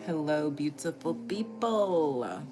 Hello, beautiful people.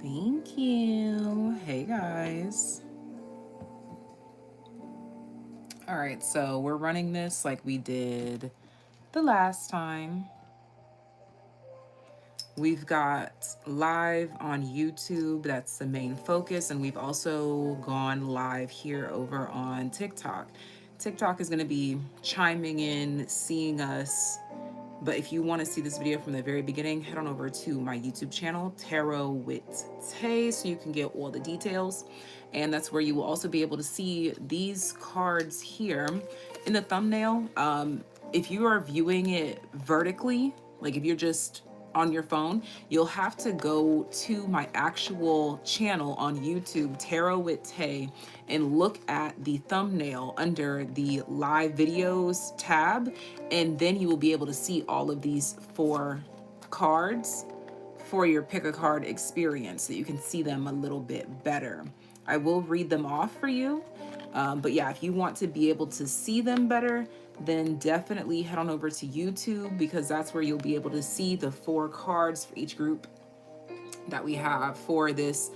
Thank you. Hey, guys. All right, so we're running this like we did the last time. We've got live on YouTube. That's the main focus. And we've also gone live here over on TikTok. TikTok is going to be chiming in, seeing us. But if you want to see this video from the very beginning, head on over to my YouTube channel, TAYs, so you can get all the details. And that's where you will also be able to see these cards here in the thumbnail. If you are viewing it vertically, like if you're just on your phone, you'll have to go to my actual channel on YouTube, Tarot with Tay, and look at the thumbnail under the live videos tab, and then you will be able to see all of these 4 cards for your pick a card experience, so you can see them a little bit better. I will read them off for you, but yeah, if you want to be able to see them better, then definitely head on over to YouTube, because that's where you'll be able to see the 4 cards for each group that we have for this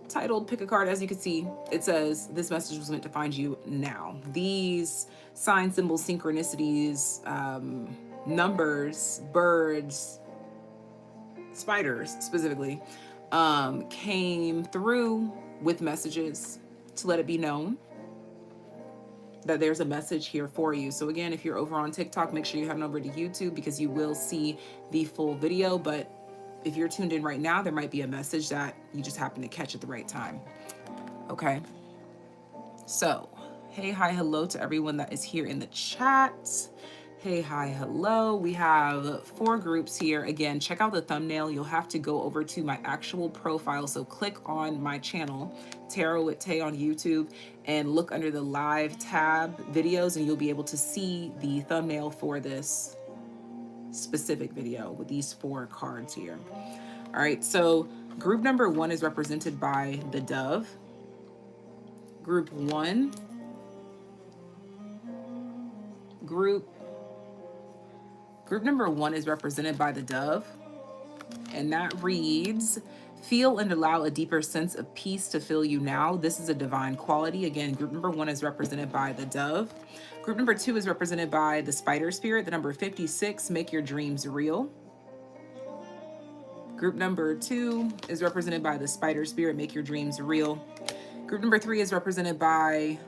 titled pick a card. As you can see, it says this message was meant to find you now. These signs, symbols, synchronicities, numbers, birds, spiders specifically, came through with messages to let it be known that there's a message here for you. So again, if you're over on TikTok, make sure you head over to YouTube, because you will see the full video. But if you're tuned in right now, there might be a message that you just happen to catch at the right time. Okay. So, hey, hi, hello to everyone that is here in the chat. Hey, hi, hello. We have 4 groups here. Again, check out the thumbnail. You'll have to go over to my actual profile. So click on my channel, Tarot with Tay on YouTube, and look under the live tab videos, and you'll be able to see the thumbnail for this specific video with these 4 cards here. All right, so group number 1 is represented by the dove. Group 1, group number 1 is represented by the dove, and that reads, feel and allow a deeper sense of peace to fill you now. This is a divine quality. Again, group number 1 is represented by the dove. Group number 2 is represented by the spider spirit, the number 56, make your dreams real. Group number 2 is represented by the spider spirit, make your dreams real. Group number 3 is represented by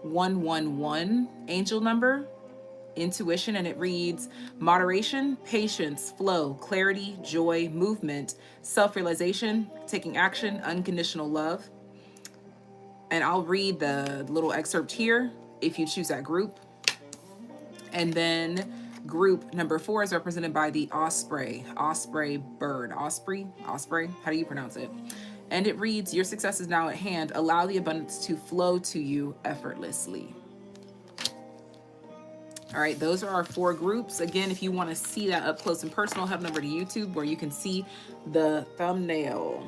111, angel number, intuition, and it reads, moderation, patience, flow, clarity, joy, movement, self-realization, taking action, unconditional love. And I'll read the little excerpt here if you choose that group. And then group number 4 is represented by the osprey bird, osprey, how do you pronounce it? And it reads, your success is now at hand. Allow the abundance to flow to you effortlessly. All right, those are our 4 groups. Again, if you want to see that up close and personal, head over to YouTube where you can see the thumbnail.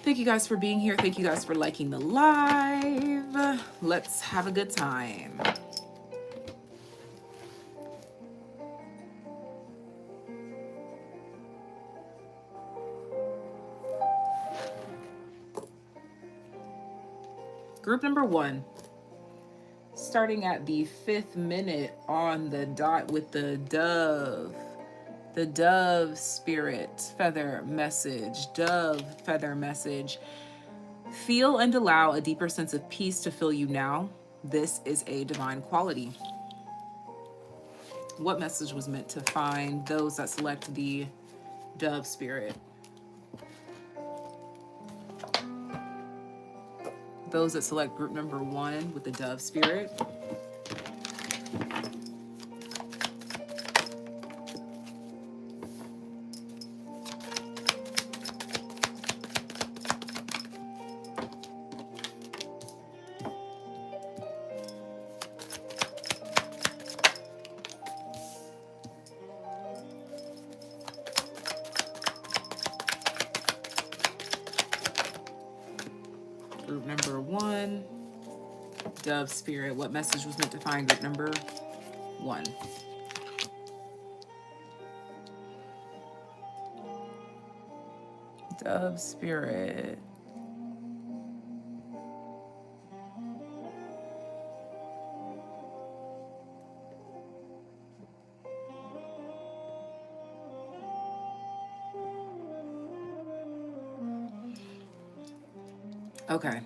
Thank you guys for being here. Thank you guys for liking the live. Let's have a good time. Group number 1. Starting at the 5th minute on the dot with the dove spirit feather message, dove feather message. Feel and allow a deeper sense of peace to fill you now. This is a divine quality. What message was meant to find those that select the dove spirit? Those that select group number 1 with the dove spirit. Dove Spirit, what message was meant to find group number 1? Dove Spirit. Okay.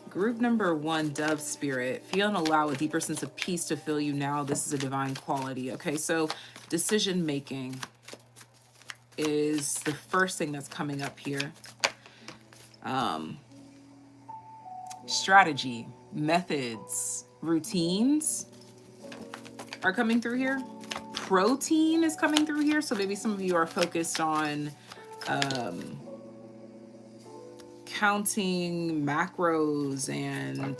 Group number 1, Dove Spirit. Feel and allow a deeper sense of peace to fill you now. This is a divine quality. Okay, so decision making is the first thing that's coming up here. Strategy, methods, routines are coming through here. Protein is coming through here. So maybe some of you are focused on counting macros and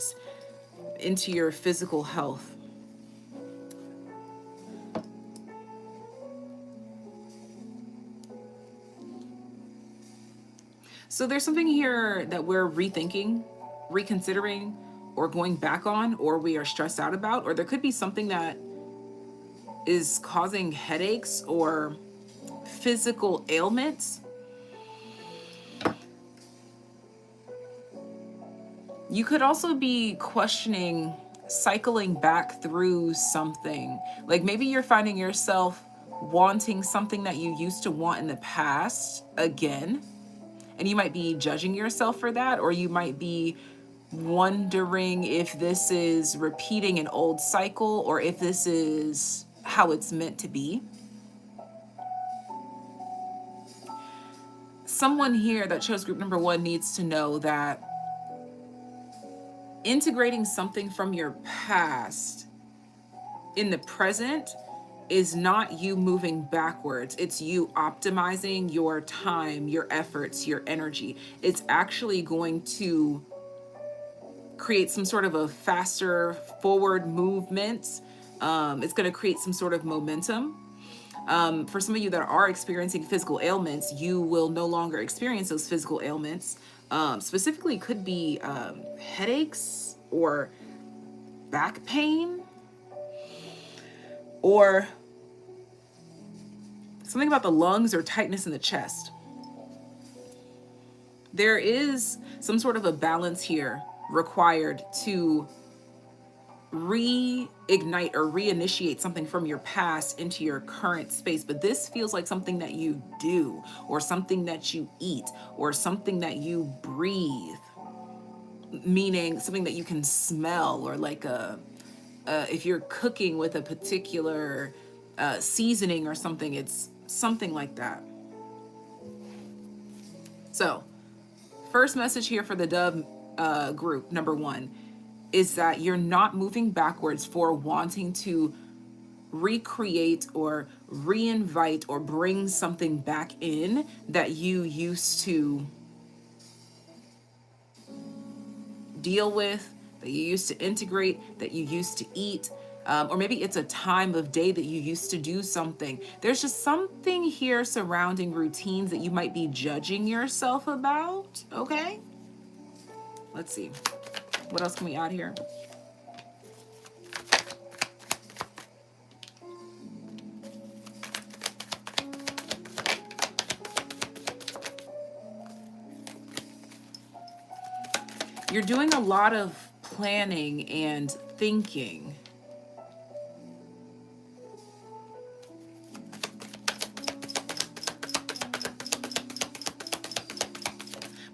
into your physical health. So there's something here that we're rethinking, reconsidering, or going back on, or we are stressed out about, or there could be something that is causing headaches or physical ailments. You could also be questioning cycling back through something. Like maybe you're finding yourself wanting something that you used to want in the past again. And you might be judging yourself for that, or you might be wondering if this is repeating an old cycle or if this is how it's meant to be. Someone here that chose group number 1 needs to know that integrating something from your past in the present is not you moving backwards. It's you optimizing your time, your efforts, your energy. It's actually going to create some sort of a faster forward movement. It's going to create some sort of momentum. For some of you that are experiencing physical ailments, you will no longer experience those physical ailments. Specifically, could be headaches or back pain, or something about the lungs or tightness in the chest. There is some sort of a balance here required to reignite or reinitiate something from your past into your current space. But this feels like something that you do, or something that you eat, or something that you breathe, meaning something that you can smell, or like if you're cooking with a particular seasoning or something, it's something like that. So first message here for the Dove group number 1 is that you're not moving backwards for wanting to recreate or reinvite or bring something back in that you used to deal with, that you used to integrate, that you used to eat, or maybe it's a time of day that you used to do something. There's just something here surrounding routines that you might be judging yourself about, okay? Let's see. What else can we add here? You're doing a lot of planning and thinking.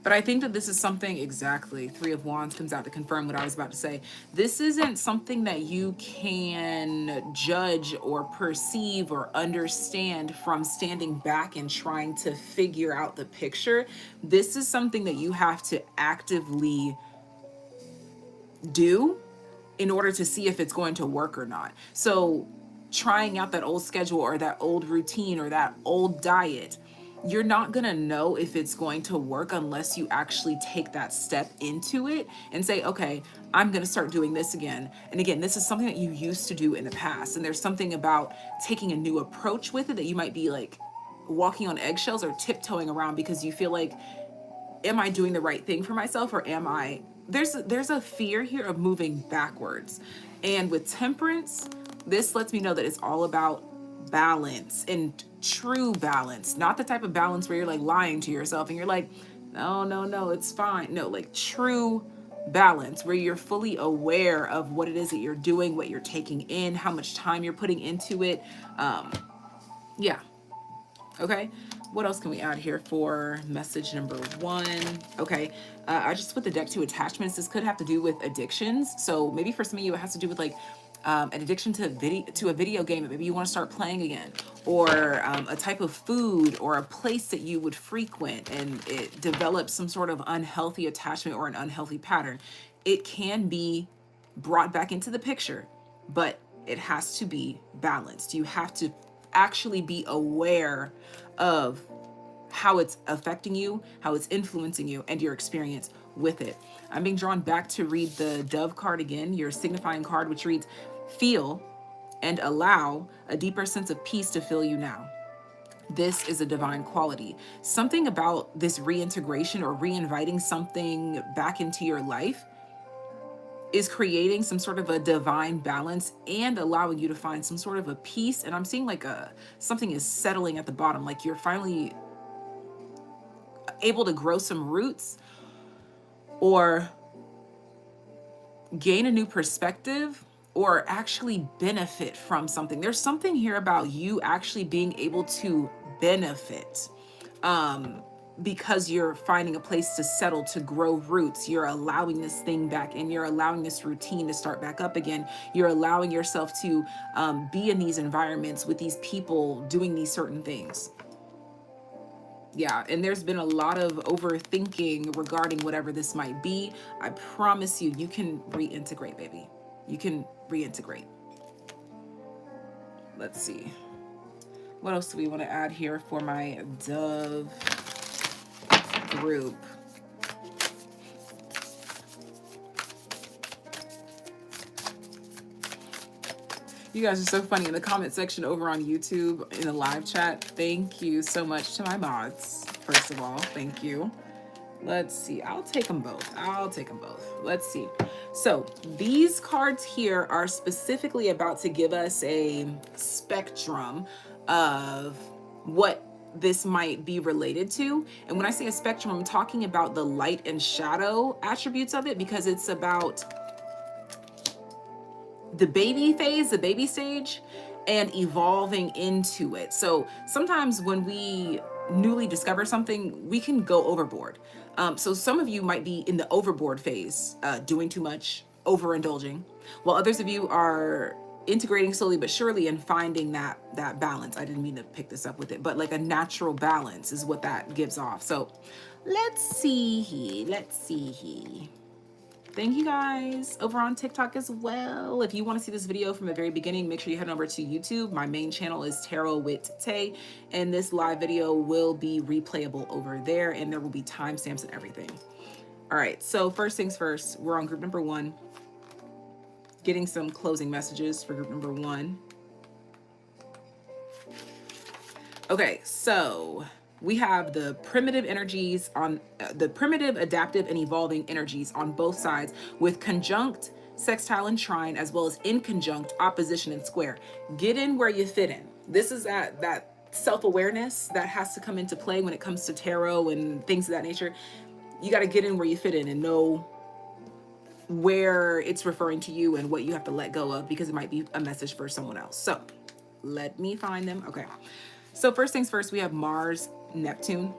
But I think that this is something, exactly, 3 of Wands comes out to confirm what I was about to say. This isn't something that you can judge or perceive or understand from standing back and trying to figure out the picture. This is something that you have to actively do in order to see if it's going to work or not. So trying out that old schedule or that old routine or that old diet, you're not gonna know if it's going to work unless you actually take that step into it and say, okay, I'm gonna start doing this again. And again, this is something that you used to do in the past. And there's something about taking a new approach with it that you might be like walking on eggshells or tiptoeing around because you feel like, am I doing the right thing for myself, or am I there's a fear here of moving backwards. And with temperance, this lets me know that it's all about balance and true balance, not the type of balance where you're like lying to yourself and you're like, no, no, no, it's fine. No, like true balance where you're fully aware of what it is that you're doing, what you're taking in, how much time you're putting into it. Yeah. Okay. What else can we add here for message number one? Okay. I just put the deck to attachments. This could have to do with addictions. So maybe for some of you, it has to do with like an addiction to a video game that maybe you want to start playing again, or a type of food or a place that you would frequent and it develops some sort of unhealthy attachment or an unhealthy pattern. It can be brought back into the picture, but it has to be balanced. You have to actually be aware of how it's affecting you, how it's influencing you, and your experience with it. I'm being drawn back to read the Dove card again, your signifying card, which reads, feel and allow a deeper sense of peace to fill you now. This is a divine quality. Something about this reintegration or reinviting something back into your life is creating some sort of a divine balance and allowing you to find some sort of a peace. And I'm seeing like something is settling at the bottom, like you're finally able to grow some roots or gain a new perspective or actually benefit from something. There's something here about you actually being able to benefit because you're finding a place to settle, to grow roots. You're allowing this thing back and you're allowing this routine to start back up again. You're allowing yourself to be in these environments with these people doing these certain things. Yeah, and there's been a lot of overthinking regarding whatever this might be. I promise you, you can reintegrate, baby. You can reintegrate. Let's see. What else do we want to add here for my Dove group? You guys are so funny in the comment section over on YouTube in the live chat. Thank you so much to my mods. First of all, thank you. Let's see. I'll take them both. I'll take them both. Let's see. So these cards here are specifically about to give us a spectrum of what this might be related to. And when I say a spectrum, I'm talking about the light and shadow attributes of it, because it's about the baby phase, the baby stage, and evolving into it. So sometimes when we newly discover something, we can go overboard. So some of you might be in the overboard phase, doing too much, overindulging, while others of you are integrating slowly but surely and finding that balance. I didn't mean to pick this up with it, but like a natural balance is what that gives off. So let's see here. Let's see here. Thank you guys over on TikTok as well. If you want to see this video from the very beginning, make sure you head over to YouTube. My main channel is tarotwittay, and this live video will be replayable over there, and there will be timestamps and everything. All right, so first things first, we're on group number one. Getting some closing messages for group number one. Okay, so we have the primitive energies on the primitive, adaptive, and evolving energies on both sides with conjunct, sextile, and trine, as well as inconjunct, opposition, and square. Get in where you fit in. This is that self-awareness that has to come into play when it comes to tarot and things of that nature. You got to get in where you fit in and know where it's referring to you and what you have to let go of, because it might be a message for someone else. So let me find them. Okay. So first things first, we have Mars, Neptune.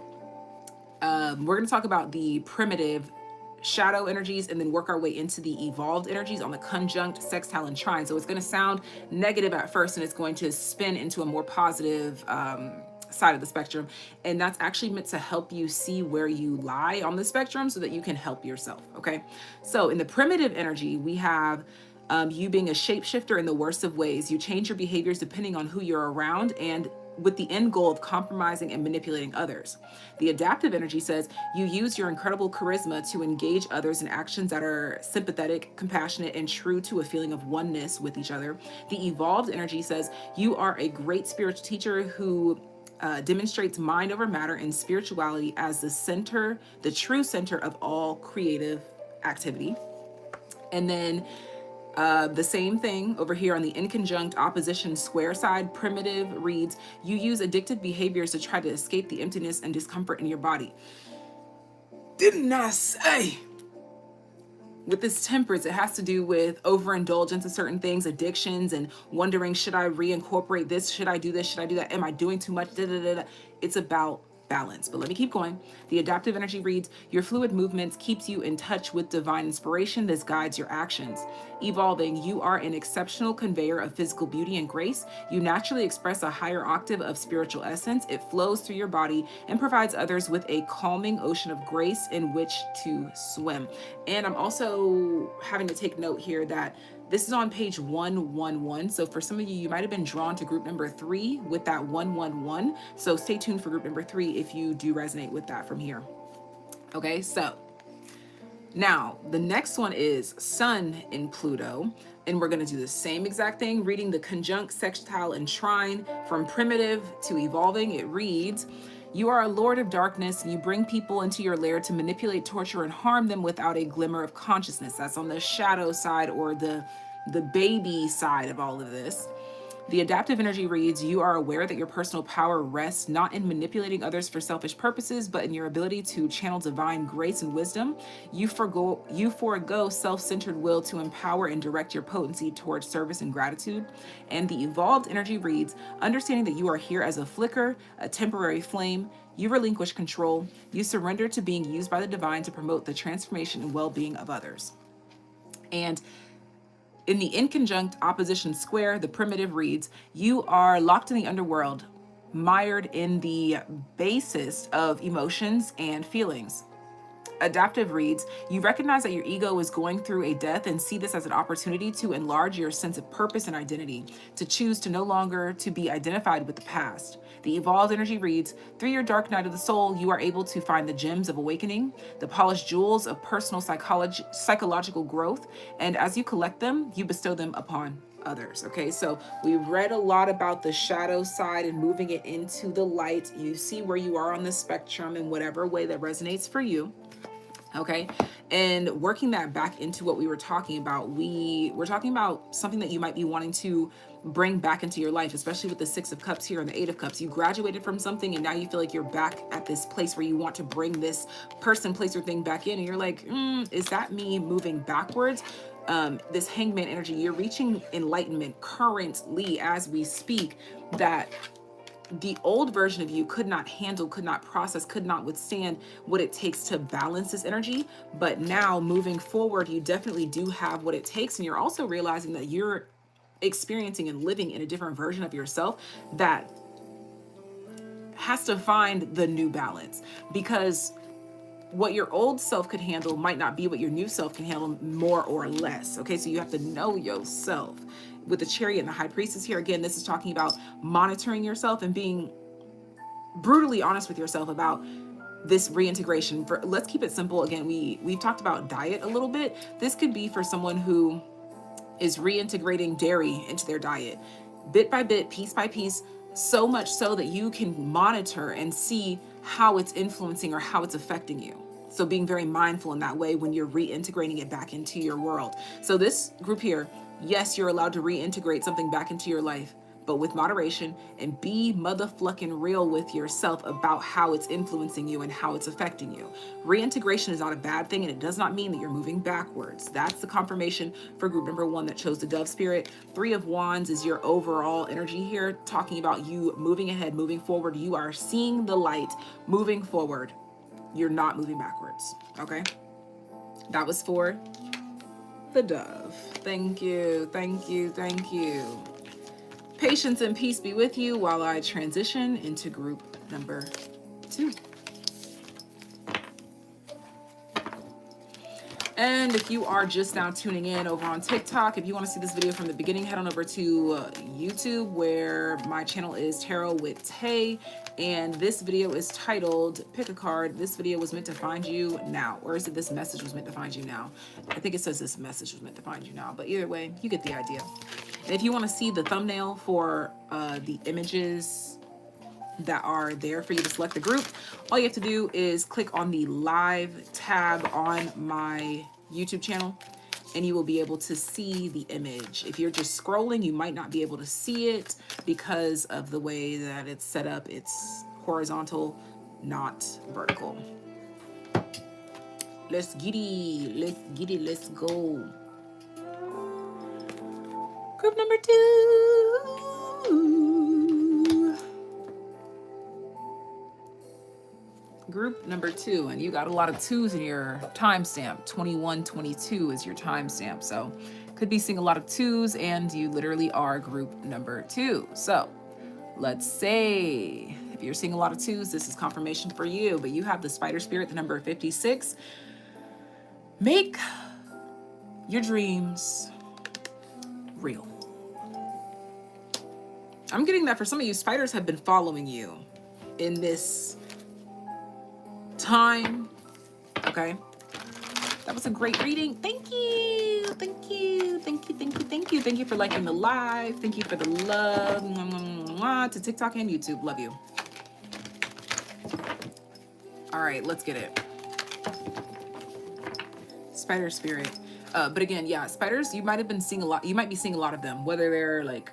We're going to talk about the primitive shadow energies and then work our way into the evolved energies on the conjunct, sextile, and trine. So it's going to sound negative at first, and it's going to spin into a more positive side of the spectrum. And that's actually meant to help you see where you lie on the spectrum so that you can help yourself. Okay. So in the primitive energy, we have you being a shapeshifter in the worst of ways. You change your behaviors depending on who you're around, and with the end goal of compromising and manipulating others. The adaptive energy says you use your incredible charisma to engage others in actions that are sympathetic, compassionate, and true to a feeling of oneness with each other. The evolved energy says you are a great spiritual teacher who demonstrates mind over matter and spirituality as the center, the true center of all creative activity. And then the same thing over here on the inconjunct opposition square side, primitive reads, you use addictive behaviors to try to escape the emptiness and discomfort in your body. Didn't I say? With this temperance, it has to do with overindulgence of certain things, addictions, and wondering, should I reincorporate this? Should I do this? Should I do that? Am I doing too much? Da, da, da, da. It's about balance. But let me keep going. The adaptive energy reads, your fluid movements keeps you in touch with divine inspiration. This guides your actions. Evolving, you are an exceptional conveyor of physical beauty and grace. You naturally express a higher octave of spiritual essence. It flows through your body and provides others with a calming ocean of grace in which to swim. And I'm also having to take note here that this is on page 111. So for some of you, you might have been drawn to group number 3 with that 111. So stay tuned for group number 3 if you do resonate with that from here. Okay, so now the next one is Sun in Pluto. And we're going to do the same exact thing, reading the conjunct, sextile, and trine from primitive to evolving. It reads, you are a lord of darkness, and you bring people into your lair to manipulate, torture, and harm them without a glimmer of consciousness. That's on the shadow side, or the baby side of all of this. The adaptive energy reads, you are aware that your personal power rests not in manipulating others for selfish purposes, but in your ability to channel divine grace and wisdom. You forego self-centered will to empower and direct your potency towards service and gratitude. And the evolved energy reads, understanding that you are here as a flicker, a temporary flame, you relinquish control. You surrender to being used by the divine to promote the transformation and well-being of others. And in the inconjunct opposition square, the primitive reads, you are locked in the underworld, mired in the basest of emotions and feelings. Adaptive reads, you recognize that your ego is going through a death and see this as an opportunity to enlarge your sense of purpose and identity, to choose to no longer to be identified with the past. The evolved energy reads, through your dark night of the soul, you are able to find the gems of awakening, the polished jewels of personal psychological growth, and as you collect them, you bestow them upon others. Okay, so we read a lot about the shadow side and moving it into the light. You see where you are on the spectrum in whatever way that resonates for you. Okay, and working that back into what we were talking about, we're talking about something that you might be wanting to bring back into your life, especially with the 6 of Cups here and the 8 of Cups. You graduated from something and now you feel like you're back at this place where you want to bring this person, place, or thing back in, and you're like, is that me moving backwards? This hangman energy, you're reaching enlightenment currently as we speak, that the old version of you could not handle, could not process, could not withstand what it takes to balance this energy. But now moving forward, you definitely do have what it takes. And you're also realizing that you're experiencing and living in a different version of yourself that has to find the new balance, because what your old self could handle might not be what your new self can handle, more or less. Okay, so you have to know yourself. With the Chariot and the High Priestess here, again, this is talking about monitoring yourself and being brutally honest with yourself about this reintegration. Let's keep it simple. Again, we've talked about diet a little bit. This could be for someone who is reintegrating dairy into their diet, bit by bit, piece by piece, so much so that you can monitor and see how it's influencing or how it's affecting you. So being very mindful in that way when you're reintegrating it back into your world. So this group here, yes, you're allowed to reintegrate something back into your life, but with moderation, and be motherfucking real with yourself about how it's influencing you and how it's affecting you. Reintegration is not a bad thing, and it does not mean that you're moving backwards. That's the confirmation for group number 1 that chose the Dove Spirit. 3 of Wands is your overall energy here, talking about you moving ahead, moving forward. You are seeing the light, moving forward. You're not moving backwards, okay? That was for the Dove. Thank you, thank you, thank you. Patience and peace be with you while I transition into group number 2. And if you are just now tuning in over on TikTok, if you want to see this video from the beginning, head on over to YouTube, where my channel is Tarot with Tay. And this video is titled, pick a card. This video was meant to find you now. Or is it this message was meant to find you now? I think it says this message was meant to find you now. But either way, you get the idea. And if you want to see the thumbnail for the images that are there for you to select the group, all you have to do is click on the live tab on my YouTube channel, and you will be able to see the image. If you're just scrolling, you might not be able to see it because of the way that it's set up. It's horizontal, not vertical. Let's get it, let's get it, let's go. Group number 2. Group number 2, and you got a lot of 2s in your timestamp. 2122 is your timestamp, so could be seeing a lot of 2s, and you literally are group number 2. So let's say if you're seeing a lot of 2s, this is confirmation for you, but you have the spider spirit, the number 56. Make your dreams real. I'm getting that for some of you, spiders have been following you in this time. Okay, that was a great reading. Thank you, thank you, thank you, thank you, thank you, thank you for liking the live. Thank you for the love. To TikTok and YouTube, love you. All right, let's get it. Spider spirit, but again, yeah, spiders, you might have been seeing a lot. You might be seeing a lot of them, whether they're like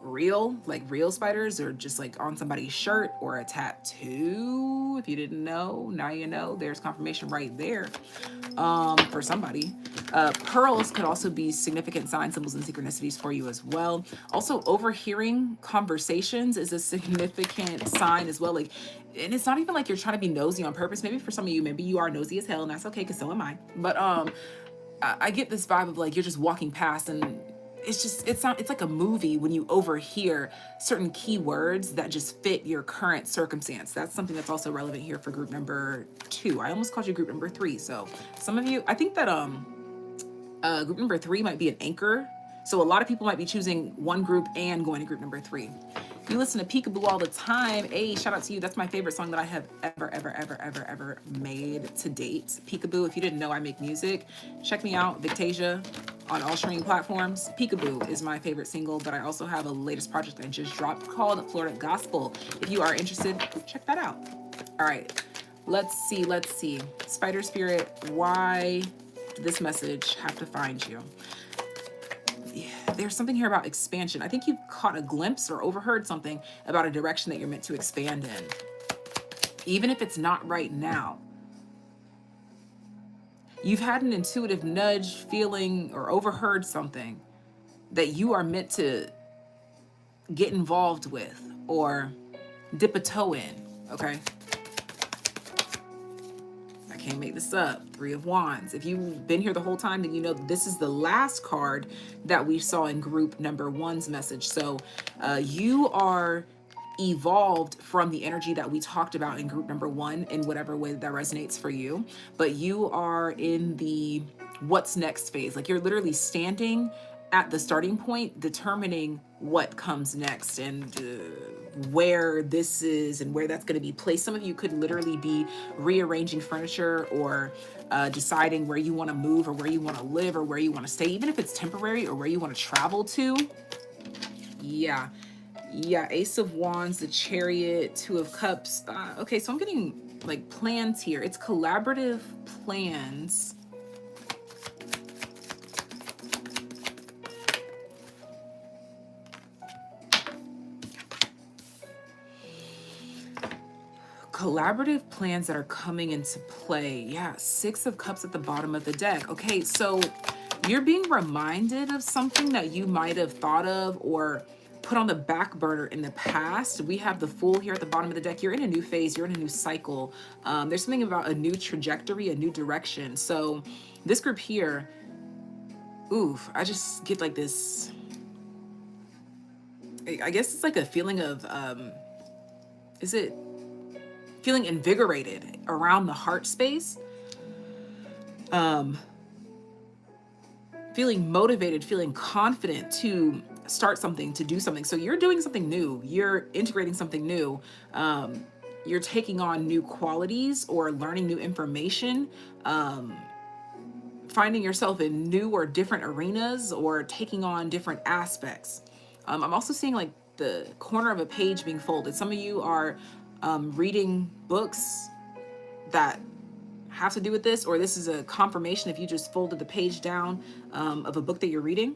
real spiders, or just like on somebody's shirt or a tattoo. If you didn't know, now you know. There's confirmation right there for somebody. Pearls could also be significant signs, symbols, and synchronicities for you as well. Also, overhearing conversations is a significant sign as well. Like, and it's not even like you're trying to be nosy on purpose. Maybe for some of you, maybe you are nosy as hell, and that's okay, because so am I. But I get this vibe of like you're just walking past, and it's like a movie when you overhear certain keywords that just fit your current circumstance. That's something that's also relevant here for group number 2. I almost called you group number 3. So some of you, I think that group number 3 might be an anchor. So a lot of people might be choosing one group and going to group number 3. You listen to Peekaboo all the time. Hey, shout out to you. That's my favorite song that I have ever made to date. Peekaboo. If you didn't know, I make music. Check me out, Victasia, on all streaming platforms. Peekaboo is my favorite single, but I also have a latest project I just dropped called Florida Gospel. If you are interested, check that out. All right, let's see. Spider spirit, why did this message have to find you? There's something here about expansion. I think you've caught a glimpse or overheard something about a direction that you're meant to expand in. Even if it's not right now. You've had an intuitive nudge, feeling, or overheard something that you are meant to get involved with or dip a toe in, okay? Can't make this up. 3 of Wands. If you've been here the whole time, then you know this is the last card that we saw in group number 1's message. So you are evolved from the energy that we talked about in group number 1 in whatever way that resonates for you. But you are in the what's next phase. Like, you're literally standing at the starting point, determining what comes next and where this is and where that's going to be placed. Some of you could literally be rearranging furniture or deciding where you want to move or where you want to live or where you want to stay, even if it's temporary, or where you want to travel to. Yeah, Ace of Wands, the Chariot, 2 of Cups. Okay, so I'm getting like plans here. It's collaborative plans. Collaborative plans that are coming into play. Yeah, 6 of Cups at the bottom of the deck. Okay, so you're being reminded of something that you might have thought of or put on the back burner in the past. We have the Fool here at the bottom of the deck. You're in a new phase. You're in a new cycle. There's something about a new trajectory, a new direction. So this group here, oof, I just get like this, I guess it's like a feeling of, is it feeling invigorated around the heart space, feeling motivated, feeling confident to start something, to do something. So you're doing something new, you're integrating something new, you're taking on new qualities or learning new information, finding yourself in new or different arenas or taking on different aspects. I'm also seeing like the corner of a page being folded. Some of you are reading books that have to do with this, or this is a confirmation if you just folded the page down of a book that you're reading.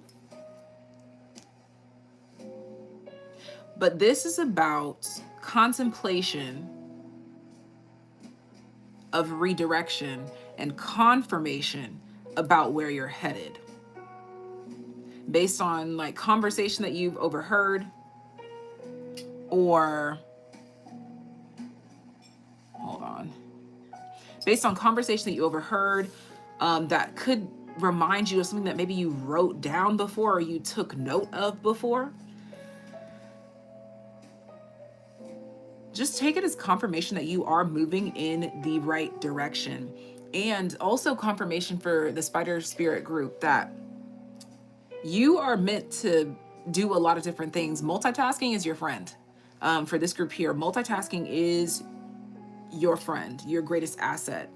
But this is about contemplation of redirection and confirmation about where you're headed, based on like conversation that you've overheard, or hold on, based on conversation that you overheard, that could remind you of something that maybe you wrote down before or you took note of before. Just take it as confirmation that you are moving in the right direction. And also confirmation for the Spider Spirit group that you are meant to do a lot of different things. Multitasking is your friend. For this group here, multitasking is your friend, your greatest asset.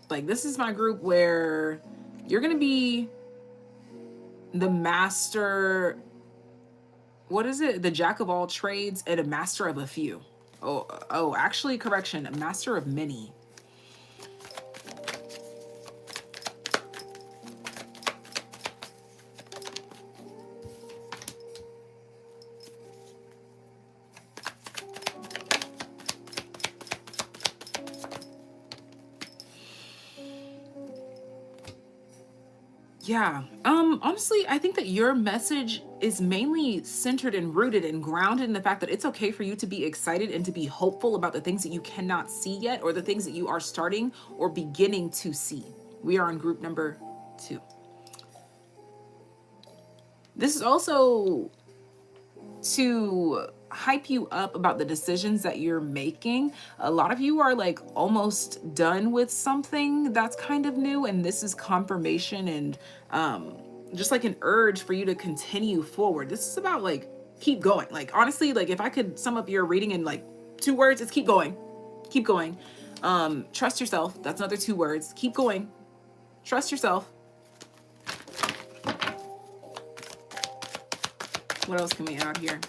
Like, this is my group where you're going to be the master, what is it? The jack of all trades and a master of a few. Oh, actually, correction, a master of many. Yeah. Honestly, I think that your message is mainly centered and rooted and grounded in the fact that it's okay for you to be excited and to be hopeful about the things that you cannot see yet, or the things that you are starting or beginning to see. We are on group number 2. This is also to hype you up about the decisions that you're making. A lot of you are like almost done with something that's kind of new, and this is confirmation and just like an urge for you to continue forward. This is about like keep going. Like, honestly, like if I could sum up your reading in like 2 words, it's keep going. Keep going. Trust yourself. That's another 2 words. Keep going. Trust yourself. What else can we add here?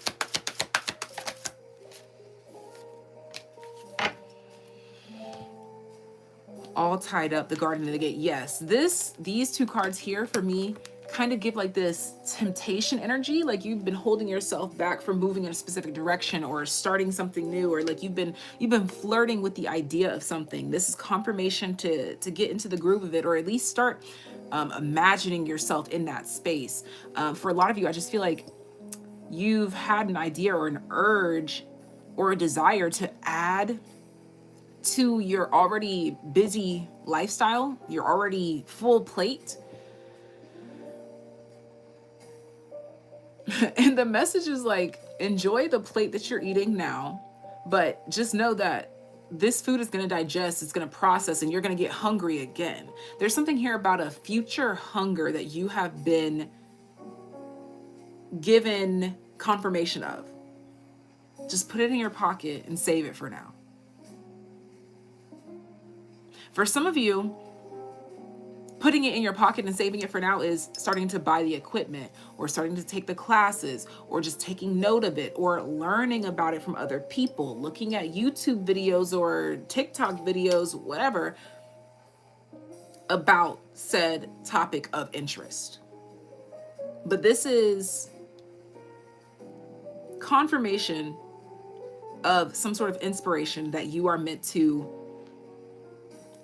All tied up, the garden and the gate. Yes, these 2 cards here for me kind of give like this temptation energy, like you've been holding yourself back from moving in a specific direction or starting something new, or like you've been flirting with the idea of something. This is confirmation to get into the groove of it, or at least start imagining yourself in that space. For a lot of you, I just feel like you've had an idea or an urge or a desire to add to your already busy lifestyle, your already full plate. And the message is like, enjoy the plate that you're eating now, but just know that this food is going to digest, it's going to process, and you're going to get hungry again. There's something here about a future hunger that you have been given confirmation of. Just put it in your pocket and save it for now. For some of you, putting it in your pocket and saving it for now is starting to buy the equipment, or starting to take the classes, or just taking note of it, or learning about it from other people, looking at YouTube videos or TikTok videos, whatever, about said topic of interest. But this is confirmation of some sort of inspiration that you are meant to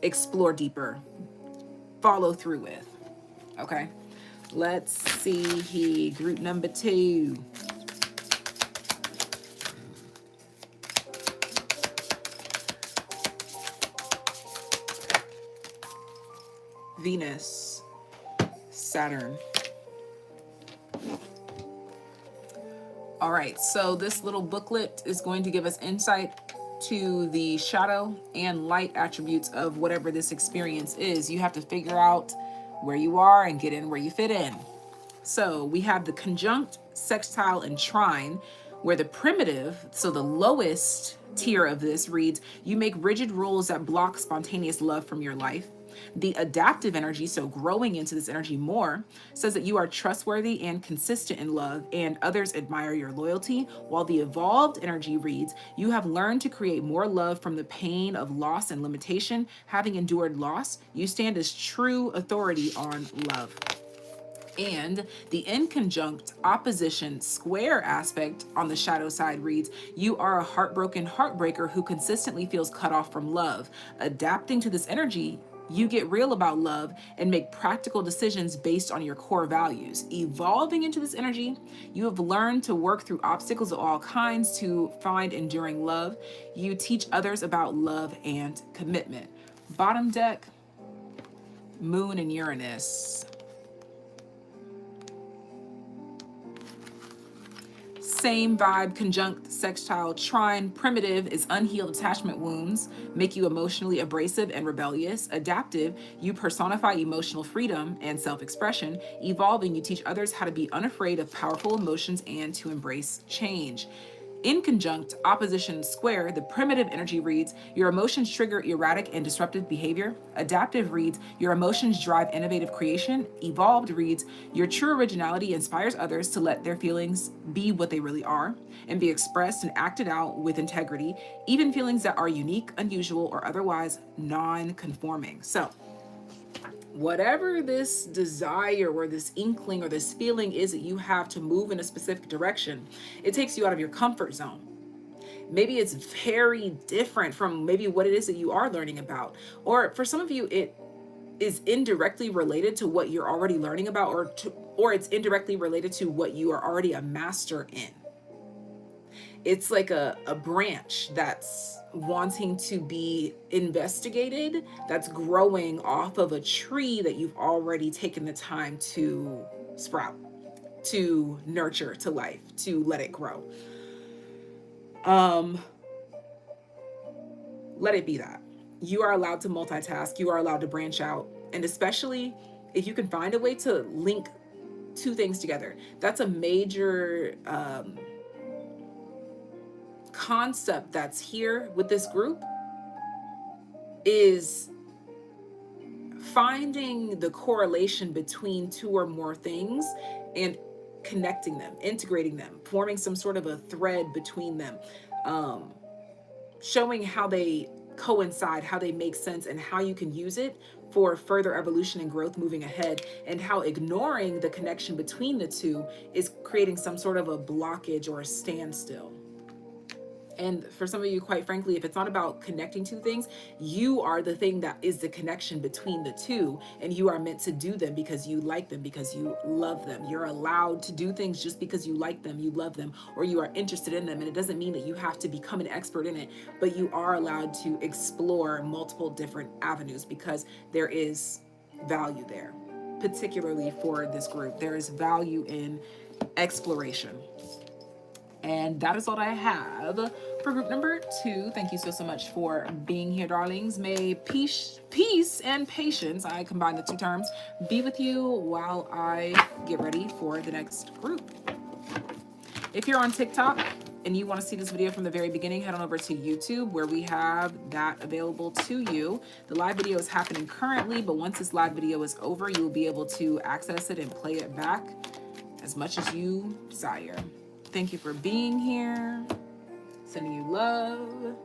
explore deeper, follow through with. Okay, let's see group number 2. Venus, Saturn. All right, so this little booklet is going to give us insight to the shadow and light attributes of whatever this experience is. You have to figure out where you are and get in where you fit in. So we have the conjunct, sextile, and trine, where the primitive, so the lowest tier of this reads, you make rigid rules that block spontaneous love from your life. The adaptive energy, so growing into this energy more, says that you are trustworthy and consistent in love and others admire your loyalty, while the evolved energy reads, you have learned to create more love from the pain of loss and limitation. Having endured loss, you stand as true authority on love. And the inconjunct opposition square aspect on the shadow side reads, you are a heartbroken heartbreaker who consistently feels cut off from love. Adapting to this energy, you get real about love and make practical decisions based on your core values. Evolving into this energy, you have learned to work through obstacles of all kinds to find enduring love. You teach others about love and commitment. Bottom deck, Moon and Uranus. Same vibe, conjunct, sextile, trine. Primitive is unhealed attachment wounds, make you emotionally abrasive and rebellious. Adaptive, you personify emotional freedom and self-expression. Evolving, you teach others how to be unafraid of powerful emotions and to embrace change. In conjunct, opposition square, the primitive energy reads, your emotions trigger erratic and disruptive behavior. Adaptive reads, your emotions drive innovative creation. Evolved reads, your true originality inspires others to let their feelings be what they really are and be expressed and acted out with integrity, even feelings that are unique, unusual, or otherwise non-conforming. So, whatever this desire or this inkling or this feeling is that you have to move in a specific direction, it takes you out of your comfort zone. Maybe it's very different from maybe what it is that you are learning about. Or for some of you, it is indirectly related to what you're already learning about, or it's indirectly related to what you are already a master in. It's like a branch that's wanting to be investigated, that's growing off of a tree that you've already taken the time to sprout, to nurture to life, to let it grow. Let it be that. You are allowed to multitask, you are allowed to branch out, and especially if you can find a way to link two things together. That's a major concept that's here with this group, is finding the correlation between two or more things and connecting them, integrating them, forming some sort of a thread between them, showing how they coincide, how they make sense, and how you can use it for further evolution and growth moving ahead, and how ignoring the connection between the two is creating some sort of a blockage or a standstill. And for some of you, quite frankly, if it's not about connecting two things, you are the thing that is the connection between the two, and you are meant to do them because you like them, because you love them. You're allowed to do things just because you like them, you love them, or you are interested in them. And it doesn't mean that you have to become an expert in it, but you are allowed to explore multiple different avenues because there is value there, particularly for this group. There is value in exploration. And that is all I have for group number 2. Thank you so much for being here, darlings. May peace and patience, I combine the two terms, be with you while I get ready for the next group. If you're on TikTok and you want to see this video from the very beginning, head on over to YouTube where we have that available to you. The live video is happening currently, but once this live video is over, you will be able to access it and play it back as much as you desire. Thank you for being here. Sending you love.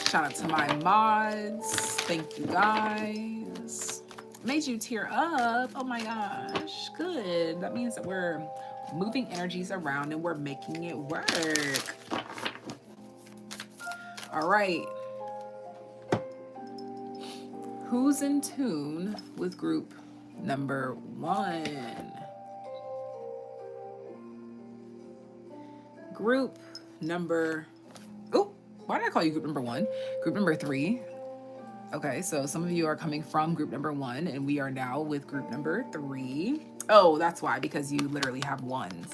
Shout out to my mods. Thank you guys. Made you tear up. Oh my gosh. Good. That means that we're moving energies around and we're making it work. All right. Who's in tune with group number 1? Group number, oh, why did I call you group number 1? Group number 3. Okay, so some of you are coming from group number 1 and we are now with group number 3. Oh, that's why, because you literally have ones.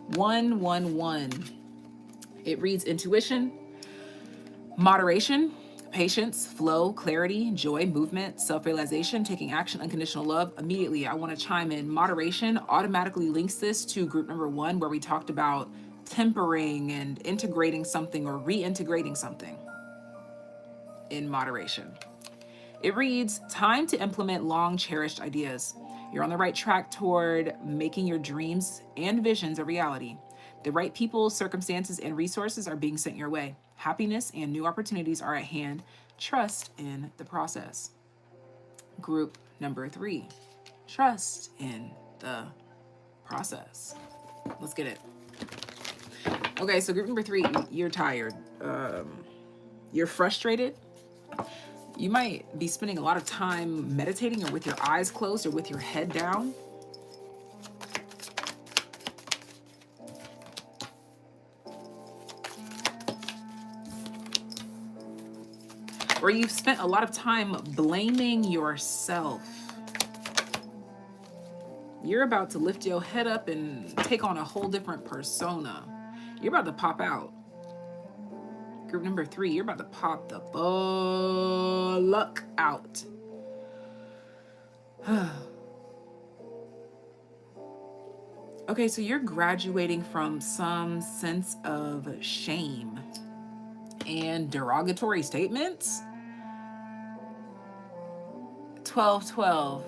1, 1, 1. It reads intuition, moderation, patience, flow, clarity, joy, movement, self-realization, taking action, unconditional love. Immediately, I want to chime in. Moderation automatically links this to group number 1, where we talked about tempering and integrating something or reintegrating something in moderation. It reads, time to implement long cherished ideas. You're on the right track toward making your dreams and visions a reality. The right people, circumstances, and resources are being sent your way. Happiness and new opportunities are at hand. Trust in the process. Group number 3, trust in the process. Let's get it. Okay, so group number 3, you're tired. You're frustrated. You might be spending a lot of time meditating or with your eyes closed or with your head down. Or you've spent a lot of time blaming yourself. You're about to lift your head up and take on a whole different persona. You're about to pop out. Group number 3, you're about to pop the luck out. Okay, so you're graduating from some sense of shame and derogatory statements. 12:12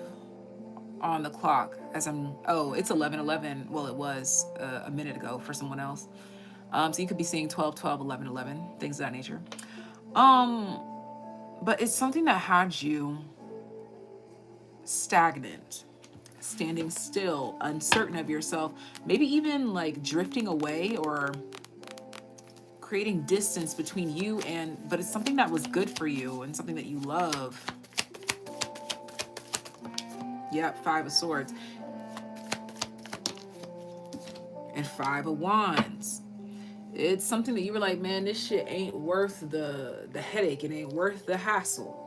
on the clock as I'm, oh, it's 11:11. Well, it was a minute ago for someone else. So you could be seeing 12:12, 11:11, things of that nature. But it's something that had you stagnant, standing still, uncertain of yourself, maybe even like drifting away or creating distance between you and, but it's something that was good for you and something that you love. Yep, 5 of Swords. And 5 of Wands. It's something that you were like, man, this shit ain't worth the headache. It ain't worth the hassle.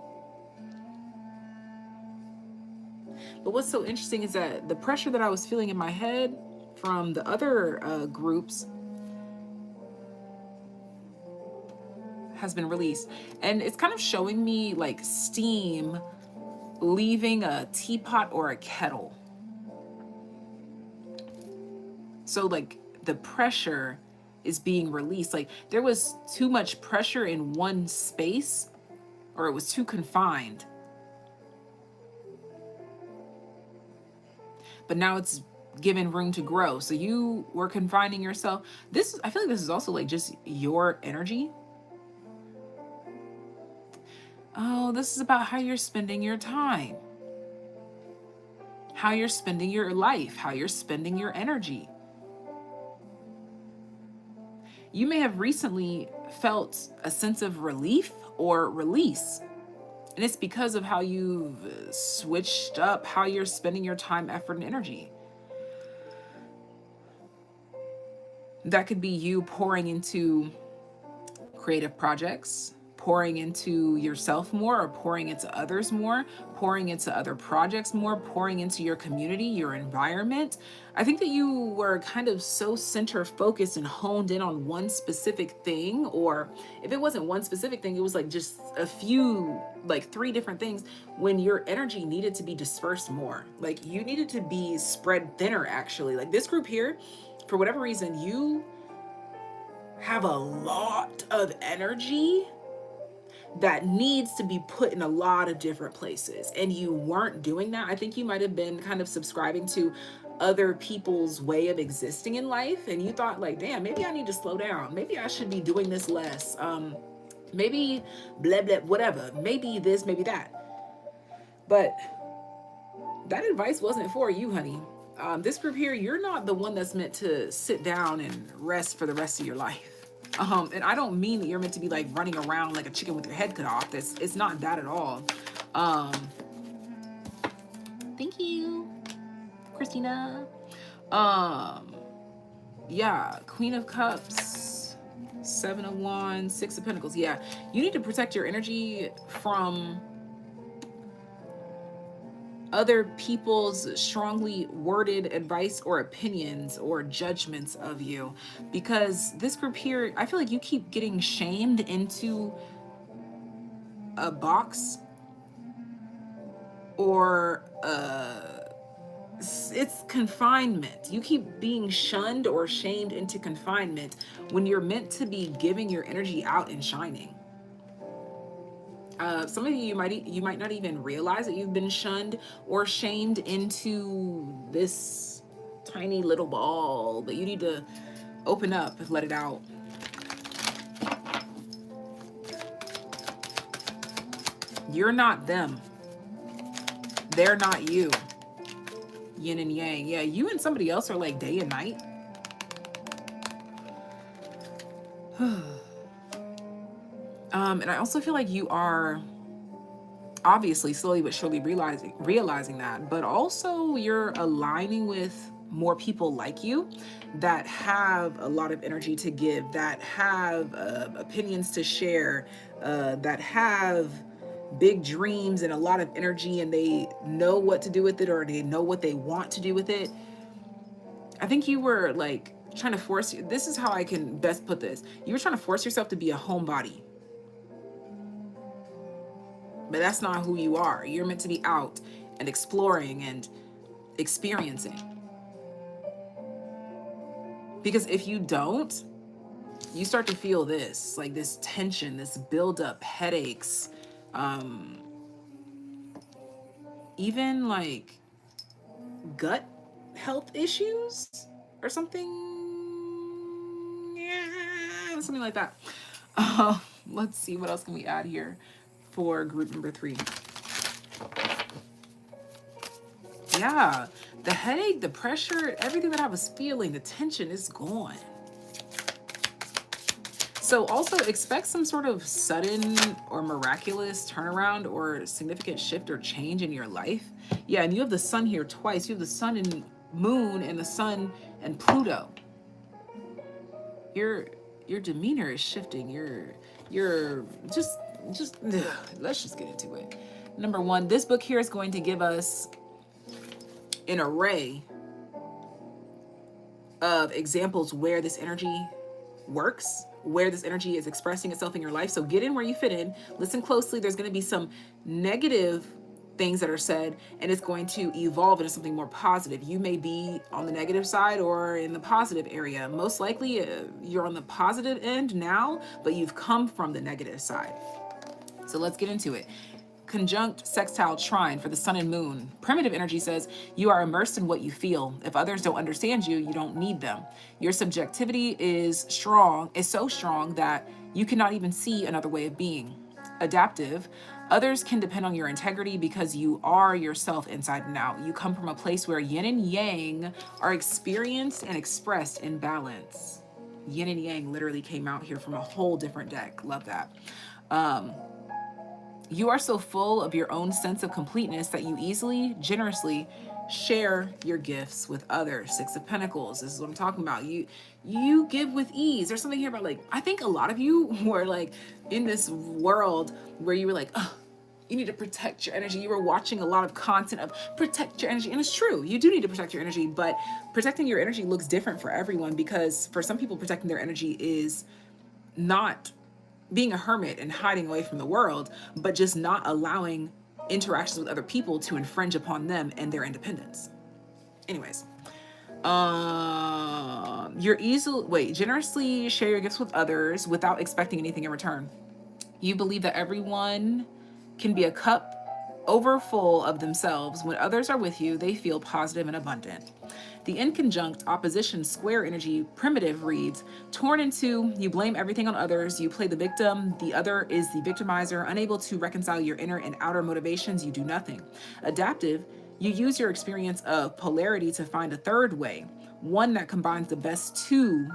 But what's so interesting is that the pressure that I was feeling in my head from the other groups has been released. And it's kind of showing me like steam leaving a teapot or a kettle. So like the pressure is being released. Like there was too much pressure in one space, or it was too confined. But now it's given room to grow. So you were confining yourself. This, I feel like this is also like just your energy. Oh, this is about how you're spending your time, how you're spending your life, how you're spending your energy. You may have recently felt a sense of relief or release. And it's because of how you've switched up how you're spending your time, effort, and energy. That could be you pouring into creative projects, pouring into yourself more, or pouring into others more, pouring into other projects more, pouring into your community, your environment. I think that you were kind of so center focused and honed in on one specific thing, or if it wasn't one specific thing, it was like just a few, like 3 different things, when your energy needed to be dispersed more. Like you needed to be spread thinner, actually. Like this group here, for whatever reason, you have a lot of energy that needs to be put in a lot of different places, and you weren't doing that. I think you might have been kind of subscribing to other people's way of existing in life, and you thought like, damn, maybe I need to slow down, maybe I should be doing this less, maybe blah blah whatever, maybe this, maybe that. But that advice wasn't for you, honey. This group here, you're not the one that's meant to sit down and rest for the rest of your life. And I don't mean that you're meant to be like running around like a chicken with your head cut off. It's not that at all. Thank you, Christina. Yeah, Queen of Cups, 7 of Wands, 6 of Pentacles. Yeah, you need to protect your energy from other people's strongly worded advice or opinions or judgments of you, because this group here, I feel like you keep getting shamed into a box or it's confinement. You keep being shunned or shamed into confinement when you're meant to be giving your energy out and shining. Some of you might not even realize that you've been shunned or shamed into this tiny little ball, but you need to open up and let it out. You're not them. They're not you. Yin and yang. Yeah, you and somebody else are like day and night. And I also feel like you are obviously slowly but surely realizing that, but also you're aligning with more people like you that have a lot of energy to give, that have opinions to share, that have big dreams and a lot of energy, and they know what to do with it, or they know what they want to do with it. I think you were like trying to force, this is how I can best put this. You were trying to force yourself to be a homebody. But that's not who you are. You're meant to be out and exploring and experiencing. Because if you don't, you start to feel this, like this tension, this buildup, headaches, even like gut health issues or something. Yeah, something like that. Let's see, what else can we add here for group number 3? Yeah, the headache, the pressure, everything that I was feeling, the tension is gone. So also expect some sort of sudden or miraculous turnaround or significant shift or change in your life. Yeah, and you have the sun here twice. You have the sun and moon and the sun and Pluto. Your demeanor is shifting. You're just ugh, let's just get into it. Number 1, this book here is going to give us an array of examples where this energy works, where this energy is expressing itself in your life. So get in where you fit in, listen closely. There's going to be some negative things that are said, and it's going to evolve into something more positive. You may be on the negative side or in the positive area. Most likely you're on the positive end now, but you've come from the negative side. So let's get into it. Conjunct sextile trine for the sun and moon. Primitive energy says you are immersed in what you feel. If others don't understand you, you don't need them. Your subjectivity is so strong that you cannot even see another way of being. Adaptive. Others can depend on your integrity because you are yourself inside and out. You come from a place where yin and yang are experienced and expressed in balance. Yin and yang literally came out here from a whole different deck. Love that. You are so full of your own sense of completeness that you easily, generously share your gifts with others. 6 of Pentacles. This is what I'm talking about. You give with ease. There's something here about, like, I think a lot of you were like in this world where you were like, oh, you need to protect your energy. You were watching a lot of content of protect your energy. And it's true. You do need to protect your energy, but protecting your energy looks different for everyone, because for some people, protecting their energy is not being a hermit and hiding away from the world, but just not allowing interactions with other people to infringe upon them and their independence. Anyways, generously share your gifts with others without expecting anything in return. You believe that everyone can be a cup over full of themselves. When others are with you, they feel positive and abundant. The inconjunct opposition square energy primitive reads, torn in two, you blame everything on others, you play the victim, the other is the victimizer, unable to reconcile your inner and outer motivations, you do nothing. Adaptive, you use your experience of polarity to find a third way, one that combines the best two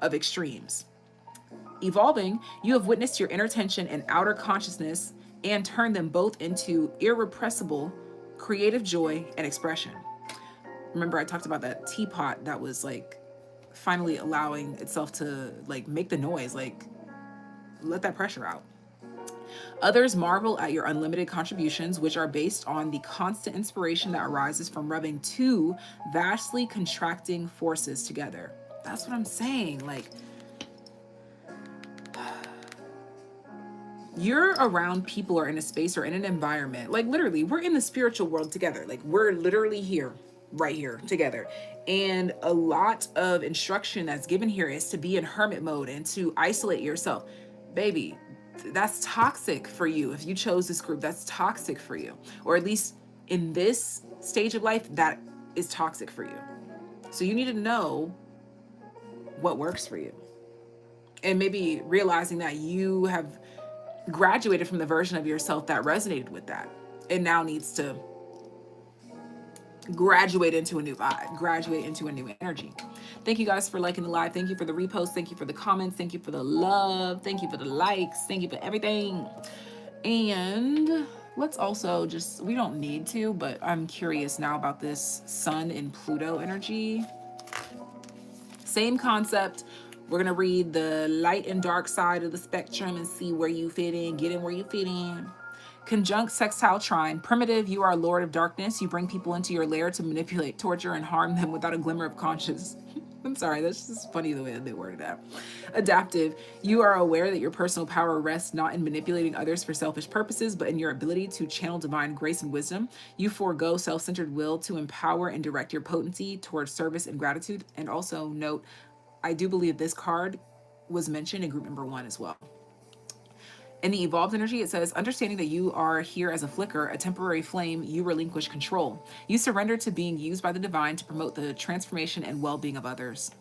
of extremes. Evolving, you have witnessed your inner tension and outer consciousness and turned them both into irrepressible creative joy and expression. Remember, I talked about that teapot that was like finally allowing itself to like make the noise, like let that pressure out. Others marvel at your unlimited contributions, which are based on the constant inspiration that arises from rubbing two vastly contracting forces together. That's what I'm saying. Like, you're around people or in a space or in an environment, like literally we're in the spiritual world together, like we're literally here, right here together, and a lot of instruction that's given here is to be in hermit mode and to isolate yourself. Baby, that's toxic for you. If you chose this group, that's toxic for you, or at least in this stage of life, that is toxic for you. So you need to know what works for you, and maybe realizing that you have graduated from the version of yourself that resonated with that, and now needs to graduate into a new vibe, graduate into a new energy. Thank you guys for liking the live. Thank you for the reposts. Thank you for the comments. Thank you for the love. Thank you for the likes. Thank you for everything. And let's also just, we don't need to, but I'm curious now about this Sun and Pluto energy. Same concept. We're going to read the light and dark side of the spectrum and see where you fit in, get in where you fit in. Conjunct sextile trine. Primitive, you are a lord of darkness. You bring people into your lair to manipulate, torture, and harm them without a glimmer of conscience. I'm sorry, that's just funny the way that they worded that. Adaptive, you are aware that your personal power rests not in manipulating others for selfish purposes, but in your ability to channel divine grace and wisdom. You forego self-centered will to empower and direct your potency towards service and gratitude. And also note, I do believe this card was mentioned in group number 1 as well. In the evolved energy, it says, understanding that you are here as a flicker, a temporary flame, you relinquish control. You surrender to being used by the divine to promote the transformation and well-being of others.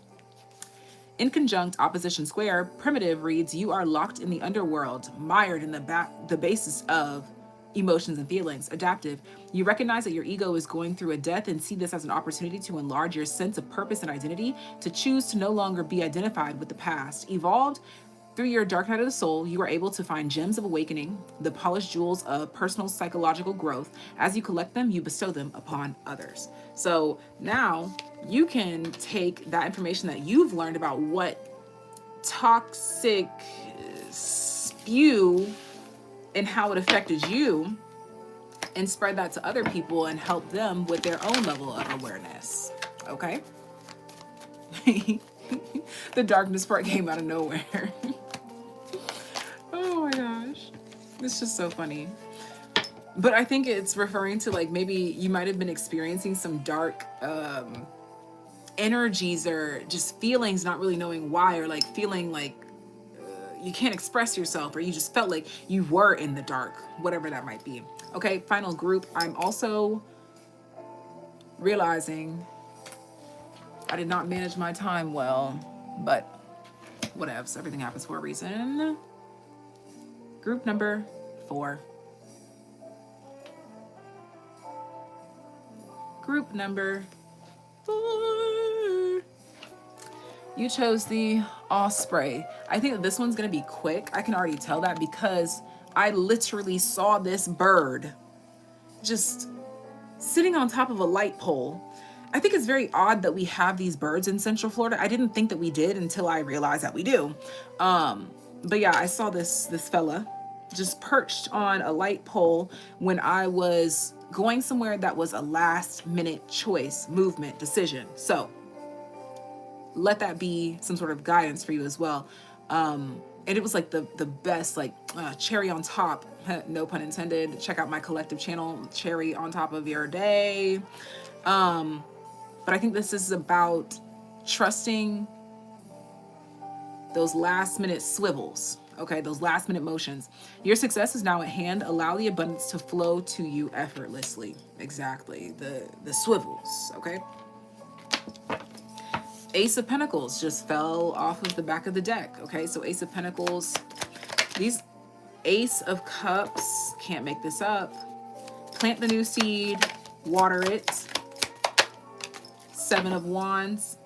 In conjunct opposition square, primitive reads, you are locked in the underworld, mired in the basis of emotions and feelings. Adaptive, you recognize that your ego is going through a death and see this as an opportunity to enlarge your sense of purpose and identity, to choose to no longer be identified with the past. Evolved, through your dark night of the soul, you are able to find gems of awakening, the polished jewels of personal psychological growth. As you collect them, you bestow them upon others. So now you can take that information that you've learned about what toxic spew and how it affected you, and spread that to other people and help them with their own level of awareness. Okay? The darkness part came out of nowhere. Oh my gosh. It's just so funny. But I think it's referring to, like, maybe you might have been experiencing some dark energies or just feelings, not really knowing why, or like feeling like you can't express yourself, or you just felt like you were in the dark, whatever that might be. Okay, final group. I'm also realizing I did not manage my time well, but whatevs, everything happens for a reason. Group number 4. Group number 4. You chose the Osprey. I think that this one's gonna be quick. I can already tell that because I literally saw this bird just sitting on top of a light pole. I think it's very odd that we have these birds in Central Florida. I didn't think that we did until I realized that we do. But yeah, I saw this fella just perched on a light pole when I was going somewhere that was a last minute choice, movement, decision. So let that be some sort of guidance for you as well. And it was like the best, like cherry on top, no pun intended. Check out my collective channel, cherry on top of your day. But I think this is about trusting those last minute swivels, okay? Those last minute motions. Your success is now at hand. Allow the abundance to flow to you effortlessly. Exactly, the swivels, okay? Ace of Pentacles just fell off of the back of the deck, okay? So Ace of Pentacles, these Ace of Cups, can't make this up. Plant the new seed, water it. 7 of Wands,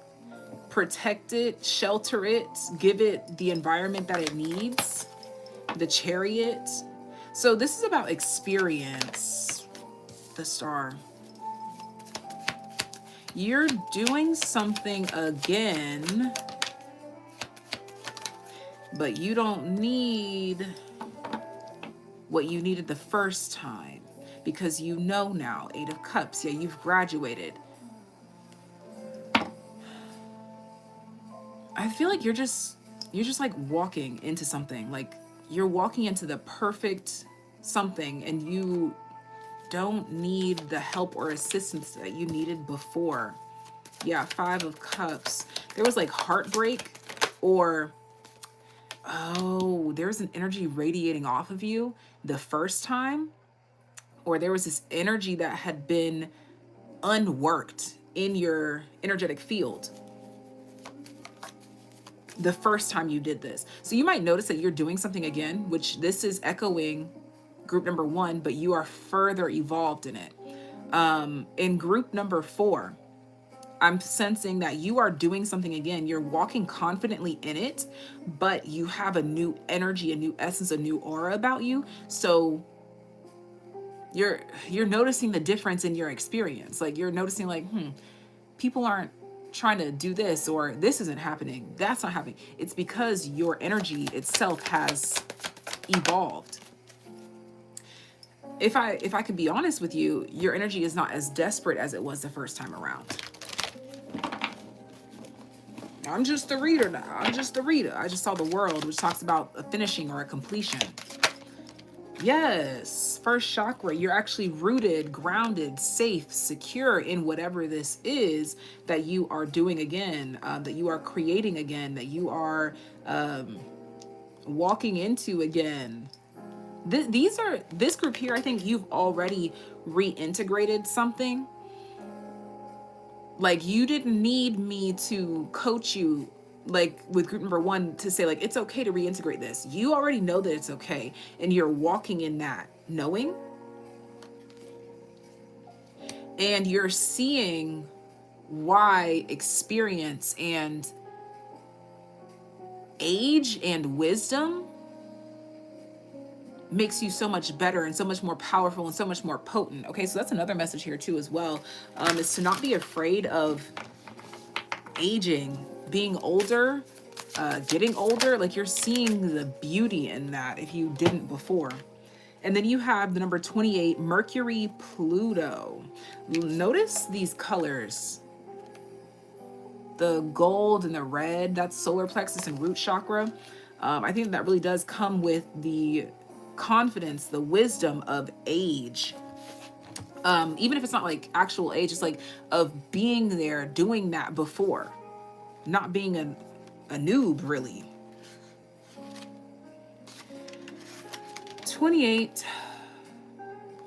protect it, shelter it, give it the environment that it needs. The Chariot. So this is about experience. The Star. You're doing something again, but you don't need what you needed the first time, because you know now. 8 of Cups. Yeah, you've graduated. I feel like you're just like walking into something, like you're walking into the perfect something, and you don't need the help or assistance that you needed before. Yeah, 5 of Cups. There was like heartbreak, or oh, there's an energy radiating off of you the first time, or there was this energy that had been unworked in your energetic field the first time you did this. So you might notice that you're doing something again, which this is echoing group number 1, but you are further evolved in it. In group number 4, I'm sensing that you are doing something again. You're walking confidently in it, but you have a new energy, a new essence, a new aura about you. So you're noticing the difference in your experience. Like you're noticing like, people aren't trying to do this, or this isn't happening. That's not happening. It's because your energy itself has evolved. If I can be honest with you, your energy is not as desperate as it was the first time around. I'm just a reader now. I'm just a reader. I just saw the World, which talks about a finishing or a completion. Yes, first chakra, you're actually rooted, grounded, safe, secure in whatever this is that you are doing again, that you are creating again, that you are walking into again. This group here, I think you've already reintegrated something. Like you didn't need me to coach you like with group number 1 to say like it's okay to reintegrate this. You already know that it's okay, and you're walking in that knowing, and you're seeing why experience and age and wisdom makes you so much better and so much more powerful and so much more potent. Okay, so that's another message here too as well, is to not be afraid of aging, being older, getting older. Like you're seeing the beauty in that if you didn't before. And then you have the number 28, Mercury, Pluto. Notice these colors. The gold and the red, that's solar plexus and root chakra. I think that really does come with the confidence, the wisdom of age. Even if it's not like actual age, it's like of being there, doing that before, not being a noob really. 28.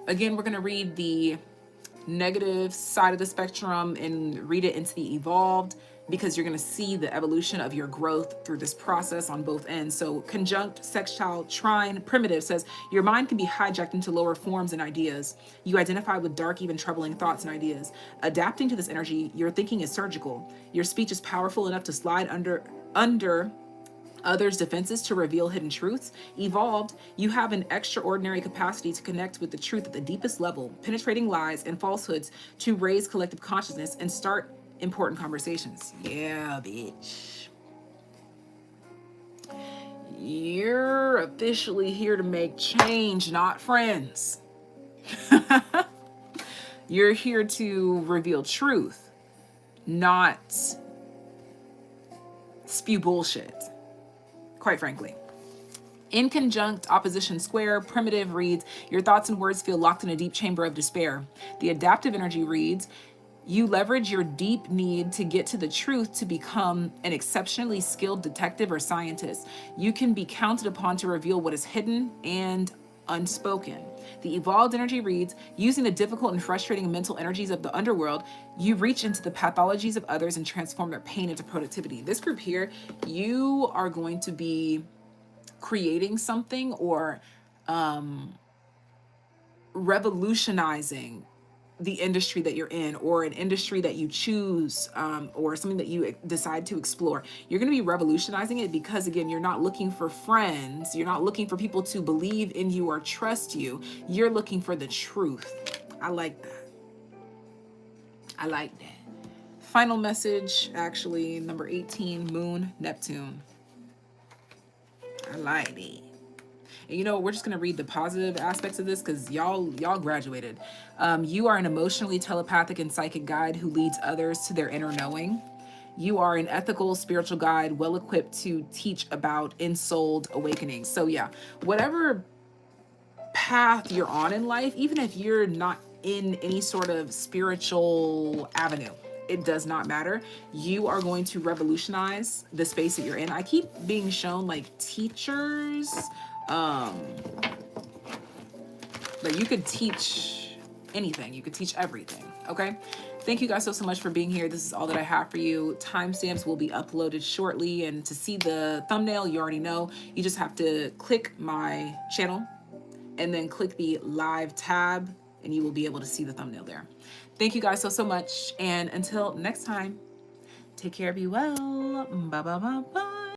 Again, we're going to read the negative side of the spectrum and read it into the evolved, because you're going to see the evolution of your growth through this process on both ends. So conjunct, sextile, trine, primitive says your mind can be hijacked into lower forms and ideas. You identify with dark, even troubling thoughts and ideas. Adapting to this energy, your thinking is surgical. Your speech is powerful enough to slide under others' defenses to reveal hidden truths. Evolved, you have an extraordinary capacity to connect with the truth at the deepest level, penetrating lies and falsehoods to raise collective consciousness and start important conversations. Yeah, bitch. You're officially here to make change, not friends. You're here to reveal truth, not spew bullshit, quite frankly. In conjunct, opposition square, primitive reads, your thoughts and words feel locked in a deep chamber of despair. The adaptive energy reads, you leverage your deep need to get to the truth to become an exceptionally skilled detective or scientist. You can be counted upon to reveal what is hidden and unspoken. The evolved energy reads, using the difficult and frustrating mental energies of the underworld, you reach into the pathologies of others and transform their pain into productivity. This group here, you are going to be creating something or revolutionizing the industry that you're in, or an industry that you choose, or something that you decide to explore. You're going to be revolutionizing it because, again, you're not looking for friends. You're not looking for people to believe in you or trust you. You're looking for the truth. I like that. I like that. Final message, actually, number 18, Moon, Neptune. I like it. And you know, we're just gonna read the positive aspects of this because y'all graduated. You are an emotionally telepathic and psychic guide who leads others to their inner knowing. You are an ethical spiritual guide, well equipped to teach about ensouled awakening. So yeah, whatever path you're on in life, even if you're not in any sort of spiritual avenue, it does not matter. You are going to revolutionize the space that you're in. I keep being shown like teachers, like you could teach anything, you could teach everything. Okay, thank you guys so much for being here. This is all that I have for you. Timestamps will be uploaded shortly, and to see the thumbnail, you already know, you just have to click my channel and then click the live tab, and you will be able to see the thumbnail there. Thank you guys so much, and until next time, take care, be well. Bye bye bye bye.